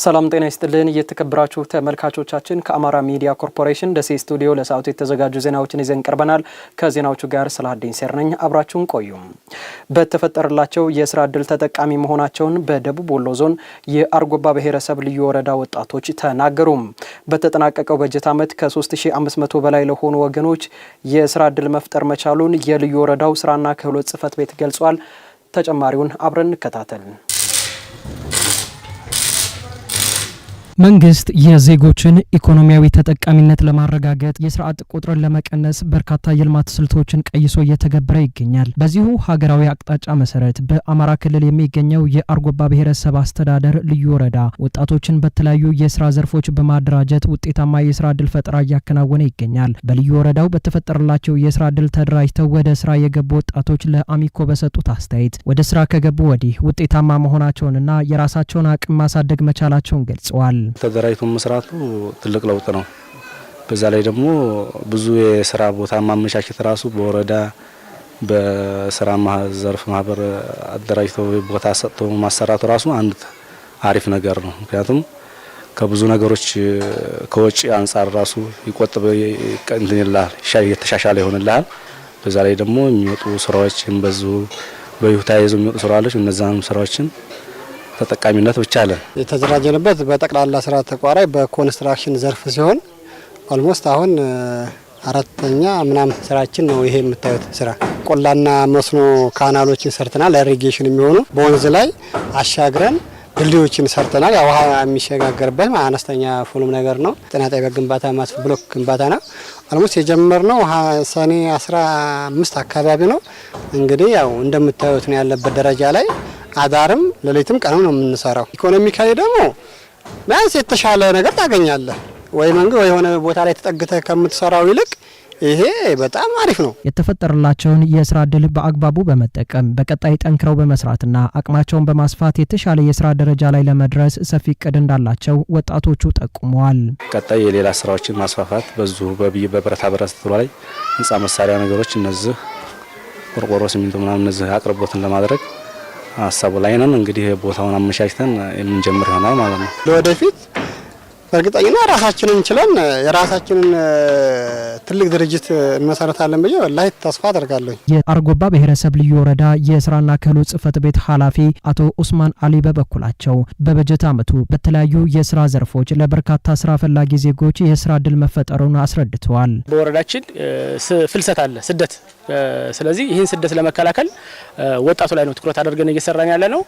ሰላም ጤና ይስጥልን እየተከበራችሁ ተመልካቾቻችን ከአማራ ሚዲያ ኮርፖሬሽን ደሴ ስቱዲዮ ለሰዓቱ የተዘጋጁ ዜናዎችን ይዘን ቀርበናል። ከዜናዎቹ ጋር ሰላሀዲን ሴር ነኝ። አብራችሁን ቆዩ። በተፈጠረላቸው የስራ ዕድል ተጠቃሚ መሆናቸውን በደቡብ ወሎ ዞን የአርጎባ ብሔረሰብ ልዩ ወረዳ ወጣቶች ተናገሩ። በተጠናቀቀው በጀት ዓመት ከ3500 በላይ ለሆኑ ወገኖች የስራ ዕድል መፍጠር መቻሉን የልዩ ወረዳው ስራና ክህሎት ጽሕፈት ቤት ገልጿል። ተጨማሪውን አብረን እንከታተል። መንግስት የዜጎችን ኢኮኖሚያዊ ተጠቃሚነት ለማረጋገጥ የስራ አጥ ቁጥርን ለመቀነስ በርካታ የልማት ስልቶችን ቀይሶ እየተገበረ ይገኛል። በዚሁ ሀገራዊ አቅጣጫ መሰረት በአማራ ክልል የሚገኘው የአርጎባ ብሔረሰብ አስተዳደር ልዩ ወረዳ ወጣቶችን በተለያዩ የስራ ዘርፎች በማደራጀት ውጤታማ የስራ ዕድል ፈጠራ እያከናወነ ይገኛል። በልዩ ወረዳው በተፈጠረላቸው የስራ ዕድል ተደራጅተው ወደ ስራ የገቡ ወጣቶች ለአሚኮ በሰጡት አስተያየት ወደ ስራ ከገቡ ወዲህ ውጤታማ መሆናቸውንና የራሳቸውን አቅም ማሳደግ መቻላቸውን ገልጸዋል። ተደራጅቶ መስራቱ ትልቅ ለውጥ ነው። በዛ ላይ ደግሞ ብዙ የስራ ቦታ ማመቻቸት ራሱ በወረዳ በስራ ዘርፍ ማህበር አደራጅቶ ቦታ ሰጥቶ ማሰራቱ ራሱ አንድ አሪፍ ነገር ነው። ምክንያቱም ከብዙ ነገሮች ከወጪ አንፃር ራሱ ይቆጥብ እንድንላል የተሻሻለ ይሆንልሃል። በዛ ላይ ደግሞ የሚወጡ ስራዎችን በይሁታ ይዘው የሚወጡ ስራዎች እነዛን ስራዎችን ተጠቃሚነት ብቻ አለ። የተደራጀንበት በጠቅላላ ስራ ተቋራጭ በኮንስትራክሽን ዘርፍ ሲሆን ኦልሞስት አሁን አራተኛ ምናምን ስራችን ነው። ይሄ የምታዩት ስራ ቆላና መስኖ ካናሎችን ሰርተናል። ኢሪጌሽን የሚሆኑ በወንዝ ላይ አሻግረን ድልድዮችን ሰርተናል። ውሃ የሚሸጋገርበት አነስተኛ ፉልም ነገር ነው። ጤና ጣቢያ ግንባታ ማስ ብሎክ ግንባታ ነው። ኦልሞስት የጀመርነው ሰኔ 15 አካባቢ ነው። እንግዲህ ያው እንደምታዩት ነው ያለበት ደረጃ ላይ አዳርም ለሌትም ቀንም ነው የምንሰራው። ኢኮኖሚካሊ ደግሞ ቢያንስ የተሻለ ነገር ታገኛለህ። ወይ መንገድ ወይ የሆነ ቦታ ላይ ተጠግተህ ከምትሰራው ይልቅ ይሄ በጣም አሪፍ ነው። የተፈጠረላቸውን የስራ ዕድል በአግባቡ በመጠቀም በቀጣይ ጠንክረው በመስራትና አቅማቸውን በማስፋት የተሻለ የስራ ደረጃ ላይ ለመድረስ ሰፊ እቅድ እንዳላቸው ወጣቶቹ ጠቁመዋል። ቀጣይ የሌላ ስራዎችን ማስፋፋት በብረታ ብረት ላይ ህንጻ መሳሪያ ነገሮች እነዚህ ቆርቆሮ፣ ሲሚንቶ ምናምን እነዚህ አቅርቦትን ለማድረግ ሀሳቡ ላይ ነን። እንግዲህ ቦታውን አመቻችተን የምንጀምር ይሆናል ማለት ነው። ለወደፊት በእርግጠኝነት ራሳችንን እንችለን የራሳችንን ትልቅ ድርጅት እንመሰረታለን ብዬ ወላሂ ተስፋ አደርጋለሁ። የአርጎባ ብሔረሰብ ልዩ ወረዳ የስራና ክህሎት ጽሕፈት ቤት ኃላፊ አቶ ኡስማን አሊ በበኩላቸው በበጀት ዓመቱ በተለያዩ የስራ ዘርፎች ለበርካታ ስራ ፈላጊ ዜጎች የስራ ዕድል መፈጠሩን አስረድተዋል። በወረዳችን ፍልሰት አለ፣ ስደት። ስለዚህ ይህን ስደት ለመከላከል ወጣቱ ላይ ነው ትኩረት አድርገን እየሰራን ያለ ነው።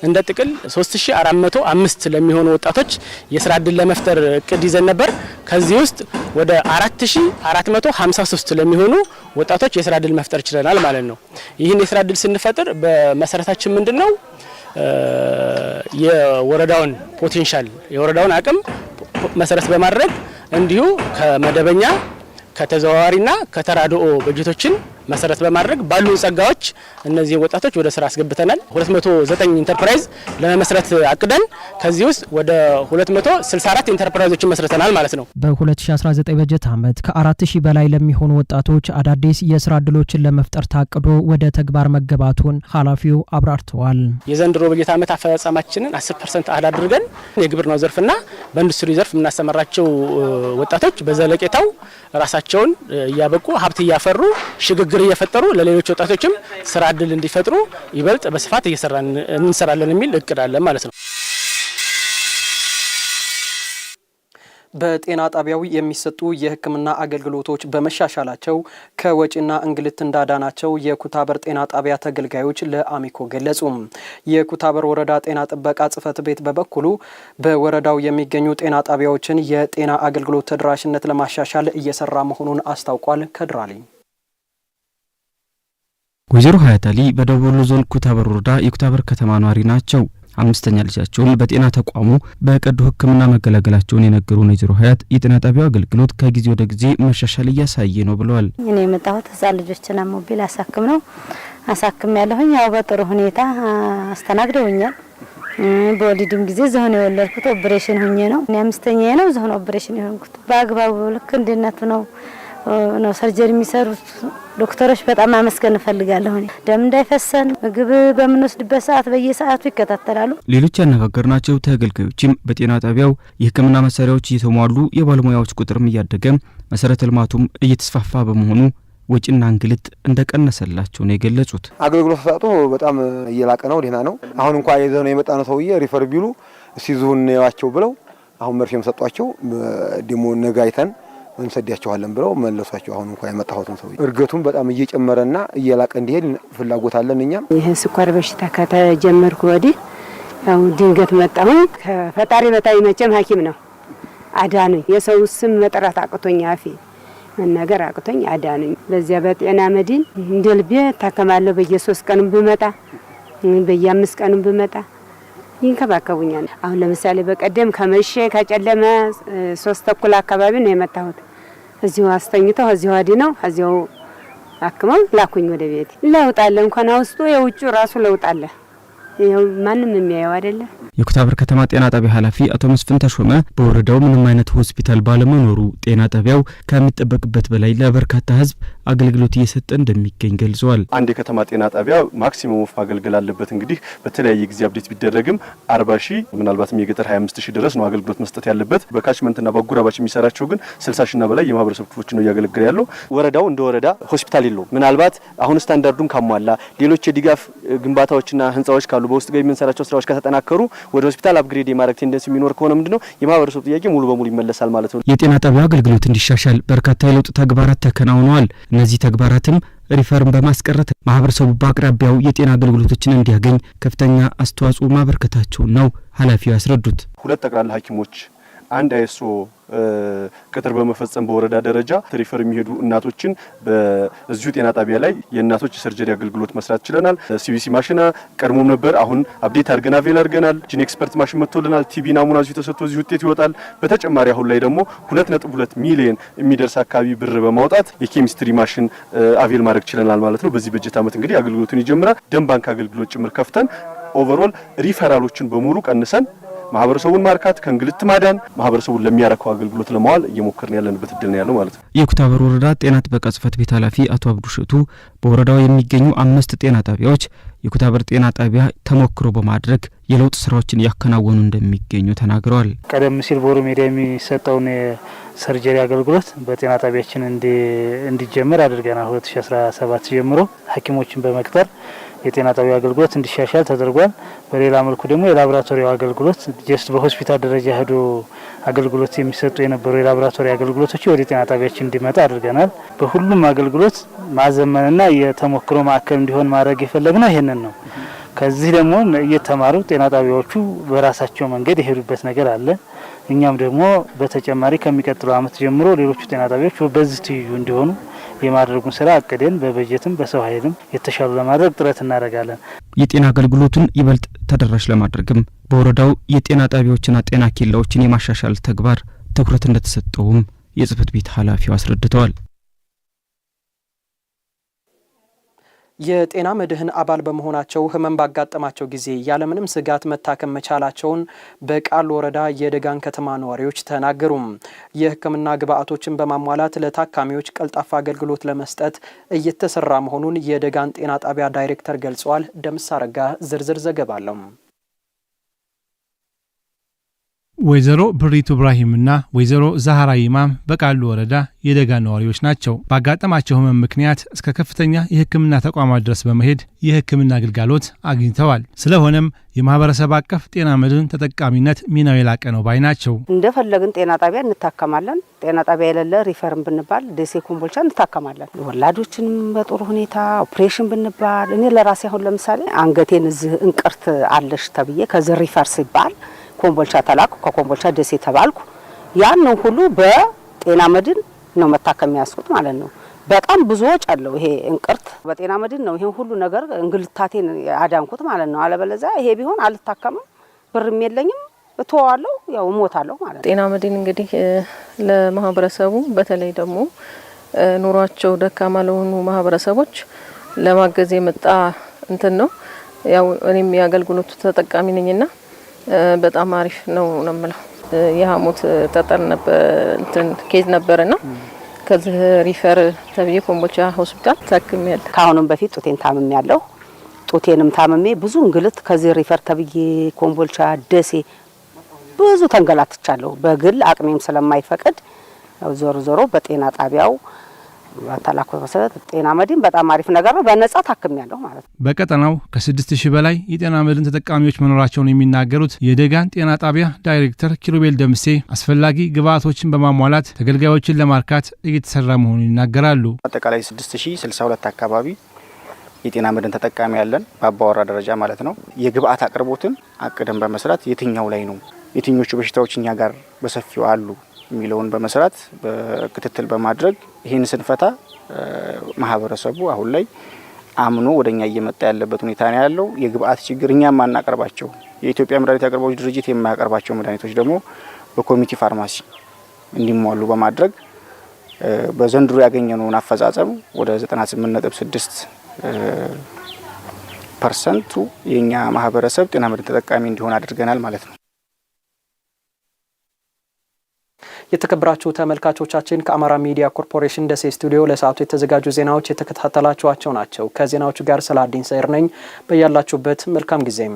እንደ ጥቅል 3405 ለሚሆኑ ወጣቶች የስራ ዕድል ለመፍጠር እቅድ ይዘን ነበር። ከዚህ ውስጥ ወደ 4453 ለሚሆኑ ወጣቶች የስራ ዕድል መፍጠር ችለናል ማለት ነው። ይህን የስራ ዕድል ስንፈጥር በመሰረታችን ምንድነው የወረዳውን ፖቴንሻል የወረዳውን አቅም መሰረት በማድረግ እንዲሁ ከመደበኛ ከተዘዋዋሪና ከተራድኦ በጀቶችን መሰረት በማድረግ ባሉ ጸጋዎች እነዚህ ወጣቶች ወደ ስራ አስገብተናል። 209 ኢንተርፕራይዝ ለመመስረት አቅደን ከዚህ ውስጥ ወደ 264 ኢንተርፕራይዞችን መስርተናል ማለት ነው። በ2019 በጀት ዓመት ከ4000 በላይ ለሚሆኑ ወጣቶች አዳዲስ የስራ ዕድሎችን ለመፍጠር ታቅዶ ወደ ተግባር መገባቱን ኃላፊው አብራርተዋል። የዘንድሮ በጀት ዓመት አፈጻጸማችንን 10% አድርገን የግብርናው ዘርፍና በኢንዱስትሪ ዘርፍ የምናሰማራቸው ወጣቶች በዘለቄታው ራሳቸውን እያበቁ ሀብት እያፈሩ ሽግግር እየፈጠሩ ለሌሎች ወጣቶችም ስራ ዕድል እንዲፈጥሩ ይበልጥ በስፋት እንሰራለን የሚል እቅድ አለ ማለት ነው። በጤና ጣቢያው የሚሰጡ የሕክምና አገልግሎቶች በመሻሻላቸው ከወጪና እንግልት እንዳዳናቸው የኩታበር ጤና ጣቢያ ተገልጋዮች ለአሚኮ ገለጹ። የኩታበር ወረዳ ጤና ጥበቃ ጽሕፈት ቤት በበኩሉ በወረዳው የሚገኙ ጤና ጣቢያዎችን የጤና አገልግሎት ተደራሽነት ለማሻሻል እየሰራ መሆኑን አስታውቋል። ከድራሊ ወይዘሮ ሀያት አሊ በደቡብ ወሎ ዞን ኩታበር ወረዳ የኩታበር ከተማ ነዋሪ ናቸው። አምስተኛ ልጃቸውን በጤና ተቋሙ በቀዶ ሕክምና መገላገላቸውን የነገሩን ወይዘሮ ሀያት የጤና ጣቢያው አገልግሎት ከጊዜ ወደ ጊዜ መሻሻል እያሳየ ነው ብለዋል። እኔ የመጣሁት ህጻን ልጆችና ሞቢል አሳክም ያለሁኝ ያው በጥሩ ሁኔታ አስተናግደውኛል። በወሊድም ጊዜ ዘሆነ የወለድኩት ኦፕሬሽን ሆኜ ነው። እኔ አምስተኛዬ ነው ዘሆነ ኦፕሬሽን የሆንኩት። በአግባቡ ልክ እንድነቱ ነው ነው ሰርጀሪ የሚሰሩት ዶክተሮች በጣም አመስገን እፈልጋለሁ። ደም እንዳይፈሰን ምግብ በምንወስድበት ሰዓት በየሰዓቱ ይከታተላሉ። ሌሎች ያነጋገርናቸው ተገልጋዮችም በጤና ጣቢያው የሕክምና መሳሪያዎች እየተሟሉ የባለሙያዎች ቁጥርም እያደገ መሰረተ ልማቱም እየተስፋፋ በመሆኑ ወጪና እንግልት እንደቀነሰላቸው ነው የገለጹት። አገልግሎት ሰጥቶ በጣም እየላቀ ነው፣ ደህና ነው። አሁን እንኳን የዘነው የመጣ ነው ሰውዬ ሪፈር ቢሉ ሲዙን ያዋቸው ብለው አሁን መርፌም ሰጧቸው ደሞ ነጋይተን እንሰዳቸዋለን ብለው መለሷቸው። አሁን እንኳን የመጣሁትን ሰውዬ እርገቱን በጣም እየጨመረና እየላቀ እንዲሄድ ፍላጎት አለን። እኛም ይሄ ስኳር በሽታ ከተጀመርኩ ወዲህ ያው ድንገት መጣሁ። ከፈጣሪ በታይ መቼም ሐኪም ነው አዳነኝ። የሰው ስም መጥራት አቅቶኝ አፌ መናገር አቅቶኝ አዳነኝ። በዚያ በጤና መድን እንደ ልቤ ታከማለሁ። በየ3 ቀኑ ብመጣ በየ5 ቀኑ ብመጣ ይንከባከቡኛል። አሁን ለምሳሌ በቀደም ከመሸ ከጨለመ 3:30 አካባቢ ነው የመጣሁት። እዚሁ አስተኝተው እዚሁ አድነው እዚሁ አክመው ላኩኝ ወደ ቤት። ለውጥ አለ እንኳን ውስጡ የውጩ ራሱ ለውጥ አለ። ይሄው ማንም የሚያየው አይደለ። የኩታበር ከተማ ጤና ጣቢያ ኃላፊ አቶ መስፍን ተሾመ በወረዳው ምንም አይነት ሆስፒታል ባለመኖሩ ጤና ጣቢያው ከሚጠበቅበት በላይ ለበርካታ ሕዝብ አገልግሎት እየሰጠ እንደሚገኝ ገልጸዋል። አንድ የከተማ ጤና ጣቢያ ማክሲመም ኦፍ አገልግሎት አለበት። እንግዲህ በተለያየ ጊዜ አፕዴት ቢደረግም 40,000 ምናልባትም የገጠር 25,000 ድረስ ነው አገልግሎት መስጠት ያለበት። በካችመንትና በአጎራባች የሚሰራቸው ግን 60,000ና በላይ የማህበረሰብ ክፍሎች ነው እያገለገለ ያለው። ወረዳው እንደ ወረዳ ሆስፒታል የለውም። ምናልባት አሁን ስታንዳርዱን ካሟላ ሌሎች የድጋፍ ግንባታዎችና ህንጻዎች ካሉ በውስጥ ገቢ የምንሰራቸው ስራዎች ከተጠናከሩ ወደ ሆስፒታል አፕግሬድ የማድረግ ቴንደንስ የሚኖር ከሆነ ምንድነው የማህበረሰቡ ጥያቄ ሙሉ በሙሉ ይመለሳል ማለት ነው። የጤና ጣቢያው አገልግሎት እንዲሻሻል በርካታ የለውጥ ተግባራት ተከናውነዋል። እነዚህ ተግባራትም ሪፈርን በማስቀረት ማህበረሰቡ በአቅራቢያው የጤና አገልግሎቶችን እንዲያገኝ ከፍተኛ አስተዋጽኦ ማበርከታቸውን ነው ኃላፊው ያስረዱት። 2 ጠቅላላ ሐኪሞች አንድ አይሶ ቅጥር በመፈጸም በወረዳ ደረጃ ሪፈር የሚሄዱ እናቶችን በዚሁ ጤና ጣቢያ ላይ የእናቶች ሰርጀሪ አገልግሎት መስራት ችለናል። ሲቢሲ ማሽን ቀድሞም ነበር፣ አሁን አፕዴት አድርገን አቬል አድርገናል። ጂን ኤክስፐርት ማሽን መጥቶልናል። ቲቢ ናሙና እዚሁ ተሰጥቶ እዚሁ ውጤት ይወጣል። በተጨማሪ አሁን ላይ ደግሞ 2.2 ሚሊዮን የሚደርስ አካባቢ ብር በማውጣት የኬሚስትሪ ማሽን አቬል ማድረግ ችለናል ማለት ነው። በዚህ በጀት ዓመት እንግዲህ አገልግሎቱን ይጀምራል። ደም ባንክ አገልግሎት ጭምር ከፍተን ኦቨርኦል ሪፈራሎችን በሙሉ ቀንሰን ማህበረሰቡን ማርካት ከእንግልት ማዳን ማህበረሰቡን ለሚያረካው አገልግሎት ለማዋል እየሞከርን ያለንበት እድል ነው ያለው ማለት ነው። የኩታበር ወረዳ ጤና ጥበቃ ጽሕፈት ቤት ኃላፊ አቶ አብዱሸቱ በወረዳው የሚገኙ 5 ጤና ጣቢያዎች የኩታበር ጤና ጣቢያ ተሞክሮ በማድረግ የለውጥ ስራዎችን ያከናወኑ እንደሚገኙ ተናግረዋል። ቀደም ሲል ቦሩ ሜዳ የሚሰጠውን ሰርጀሪ አገልግሎት በጤና ጣቢያችን እንዲጀምር አድርገናል። 2017 ጀምሮ ሐኪሞችን በመቅጠር የጤና ጣቢያ አገልግሎት እንዲሻሻል ተደርጓል። በሌላ መልኩ ደግሞ የላቦራቶሪው አገልግሎት ጀስት በሆስፒታል ደረጃ ሄዶ አገልግሎት የሚሰጡ የነበሩ የላቦራቶሪ አገልግሎቶች ወደ ጤና ጣቢያችን እንዲመጣ አድርገናል። በሁሉም አገልግሎት ማዘመንና የተሞክሮ ማዕከል እንዲሆን ማድረግ የፈለግነው ይሄንን ነው። ከዚህ ደግሞ እየተማሩ ጤና ጣቢያዎቹ በራሳቸው መንገድ የሄዱበት ነገር አለ። እኛም ደግሞ በተጨማሪ ከሚቀጥለው ዓመት ጀምሮ ሌሎቹ ጤና ጣቢያዎች በዚህ ትይዩ እንዲሆኑ የማድረጉን ስራ አቅደን በበጀትም በሰው ኃይልም የተሻሉ ለማድረግ ጥረት እናደርጋለን። የጤና አገልግሎቱን ይበልጥ ተደራሽ ለማድረግም በወረዳው የጤና ጣቢያዎችና ጤና ኬላዎችን የማሻሻል ተግባር ትኩረት እንደተሰጠውም የጽሕፈት ቤት ኃላፊው አስረድተዋል። የጤና መድህን አባል በመሆናቸው ህመም ባጋጠማቸው ጊዜ ያለምንም ስጋት መታከም መቻላቸውን በቃሉ ወረዳ የደጋን ከተማ ነዋሪዎች ተናገሩም። የሕክምና ግብዓቶችን በማሟላት ለታካሚዎች ቀልጣፋ አገልግሎት ለመስጠት እየተሰራ መሆኑን የደጋን ጤና ጣቢያ ዳይሬክተር ገልጸዋል። ደምስ አረጋ ዝርዝር ዘገባ አለው። ወይዘሮ ብሪቱ ኢብራሂምና ወይዘሮ ዛህራ ኢማም በቃሉ ወረዳ የደጋ ነዋሪዎች ናቸው። ባጋጠማቸው ህመም ምክንያት እስከ ከፍተኛ የሕክምና ተቋማት ድረስ በመሄድ የሕክምና አገልግሎት አግኝተዋል። ስለሆነም የማህበረሰብ አቀፍ ጤና መድን ተጠቃሚነት ሚናው የላቀ ነው ባይ ናቸው። እንደፈለግን ጤና ጣቢያ እንታከማለን። ጤና ጣቢያ የሌለ ሪፈርን ብንባል ደሴ ኮምቦልቻ እንታከማለን። ወላዶችንም በጥሩ ሁኔታ ኦፕሬሽን ብንባል እኔ ለራሴ አሁን ለምሳሌ አንገቴን እዚህ እንቅርት አለሽ ተብዬ ከዚህ ሪፈር ሲባል ኮምቦልቻ ተላኩ። ከኮምቦልቻ ደሴ ተባልኩ። ያን ሁሉ በጤና መድን ነው መታከም ያስኩት ማለት ነው። በጣም ብዙ ወጭ አለው ይሄ እንቅርት በጤና መድን ነው ይሄን ሁሉ ነገር እንግልታቴን አዳንኩት ማለት ነው። አለበለዚያ ይሄ ቢሆን አልታከምም፣ ብርም የለኝም፣ እተዋለሁ፣ ያው እሞታለሁ ማለት ነው። ጤና መድን እንግዲህ ለማህበረሰቡ በተለይ ደግሞ ኑሯቸው ደካማ ለሆኑ ማህበረሰቦች ለማገዝ የመጣ እንትን ነው። ያው እኔም የአገልግሎቱ ተጠቃሚ ነኝና በጣም አሪፍ ነው ነው የምለው። የሐሞት ጠጠር ነበር እንትን ኬዝ ነበርና ከዚህ ሪፈር ተብዬ ኮምቦልቻ ሆስፒታል ታክሜያለሁ። ካሁንም በፊት ጡቴን ታምሜያለሁ። ጡቴንም ታምሜ ብዙ እንግልት ከዚህ ሪፈር ተብዬ ኮምቦልቻ፣ ደሴ ብዙ ተንገላትቻለሁ። በግል አቅሜም ስለማይፈቅድ ዞሮ በጤና ጣቢያው ባታላኮት መሰረት ጤና መድን በጣም አሪፍ ነገር ነው። በነጻ ታክሜያለሁ ማለት ነው። በቀጠናው ከ6000 በላይ የጤና መድን ተጠቃሚዎች መኖራቸውን የሚናገሩት የደጋን ጤና ጣቢያ ዳይሬክተር ኪሩቤል ደምሴ አስፈላጊ ግብዓቶችን በማሟላት ተገልጋዮችን ለማርካት እየተሰራ መሆኑን ይናገራሉ። አጠቃላይ 6062 አካባቢ የጤና መድን ተጠቃሚ ያለን በአባወራ ደረጃ ማለት ነው። የግብዓት አቅርቦትን አቅደን በመስራት የትኛው ላይ ነው የትኞቹ በሽታዎች እኛ ጋር በሰፊው አሉ የሚለውን በመስራት በክትትል በማድረግ ይህን ስንፈታ ማህበረሰቡ አሁን ላይ አምኖ ወደኛ እየመጣ ያለበት ሁኔታ ነው ያለው። የግብዓት ችግር እኛም ማናቀርባቸው የኢትዮጵያ መድኃኒት አቅርቦት ድርጅት የማያቀርባቸው መድኃኒቶች ደግሞ በኮሚኒቲ ፋርማሲ እንዲሟሉ በማድረግ በዘንድሮ ያገኘነውን አፈጻጸም ወደ 98.6% የኛ ማህበረሰብ ጤና መድን ተጠቃሚ እንዲሆን አድርገናል ማለት ነው። የተከበራችሁ ተመልካቾቻችን ከአማራ ሚዲያ ኮርፖሬሽን ደሴ ስቱዲዮ ለሰዓቱ የተዘጋጁ ዜናዎች የተከታተላችኋቸው ናቸው። ከዜናዎቹ ጋር ሰላዲን ሰይር ነኝ። በያላችሁበት መልካም ጊዜም